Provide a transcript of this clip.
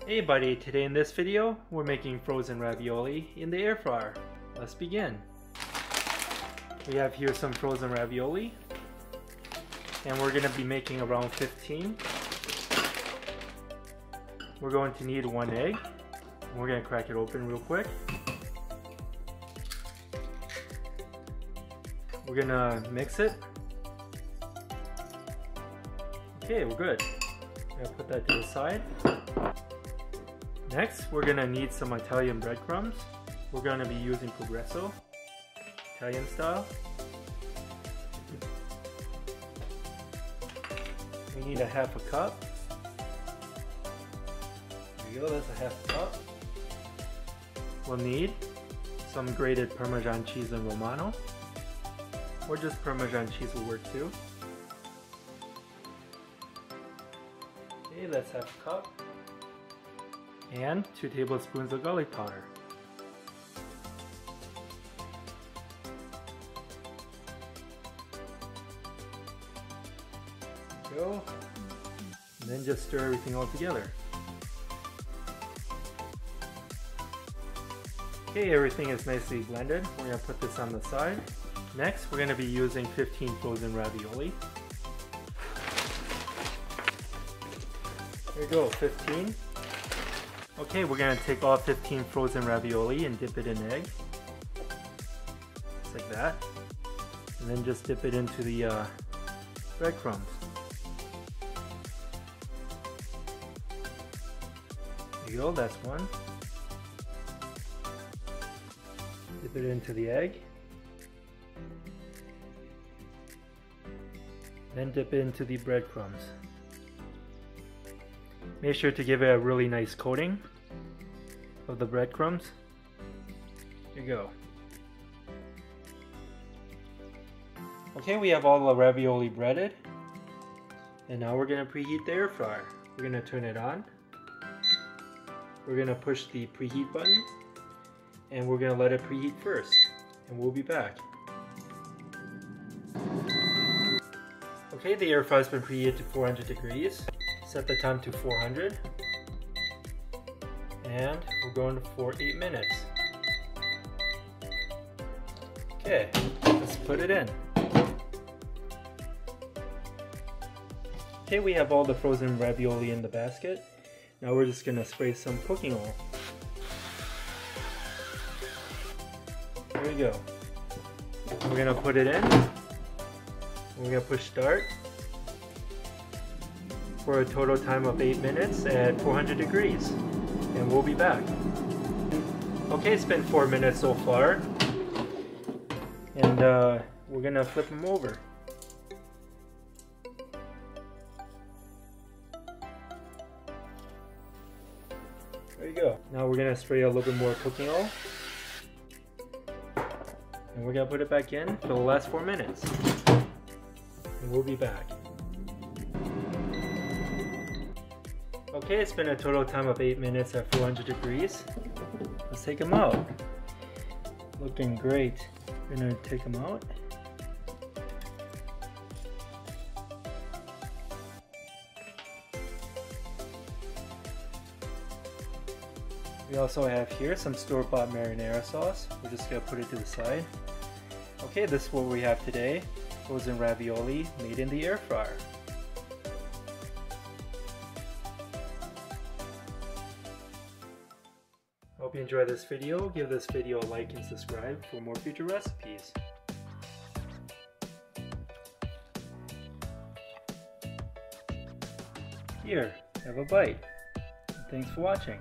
Hey buddy, today in this video we're making frozen ravioli in the air fryer. Let's begin. We have here some frozen ravioli and we're going to be making around 15. We're going to need 1 egg. We're going to crack it open real quick. We're going to mix it. Okay, we're good. I'm going to put that to the side. Next, we're going to need some Italian breadcrumbs. We're going to be using Progresso, Italian style. We need a half a cup. There you go, that's a half a cup. We'll need some grated Parmesan cheese and Romano, or just Parmesan cheese will work too. Okay, that's half a cup. And 2 tablespoons of garlic powder. Go. And then just stir everything all together. Okay, everything is nicely blended. We're going to put this on the side. Next, we're going to be using 15 frozen ravioli. There you go, 15. Okay, we're going to take all 15 frozen ravioli and dip it in egg. Just like that. And then just dip it into the breadcrumbs. There you go, that's one. Dip it into the egg. Then dip it into the breadcrumbs. Make sure to give it a really nice coating of the breadcrumbs. Here you go. Okay, we have all the ravioli breaded. And now we're going to preheat the air fryer. We're going to turn it on. We're going to push the preheat button. And we're going to let it preheat first. And we'll be back. Okay, the air fryer's been preheated to 400 degrees. Set the time to 400 and we're going for 8 minutes. Okay, let's put it in. Okay, we have all the frozen ravioli in the basket. Now we're just going to spray some cooking oil. There we go. We're going to put it in. We're going to push start for a total time of 8 minutes at 400 degrees. And we'll be back. Okay, it's been 4 minutes so far. And we're gonna flip them over. There you go. Now we're gonna spray a little bit more cooking oil. And we're gonna put it back in for the last 4 minutes. And we'll be back. Okay, it's been a total time of 8 minutes at 400 degrees. Let's take them out. Looking great. We're gonna take them out. We also have here some store-bought marinara sauce. We're just gonna put it to the side. Okay, this is what we have today. Frozen ravioli made in the air fryer. Hope you enjoyed this video. Give this video a like and subscribe for more future recipes. Here, have a bite. Thanks for watching.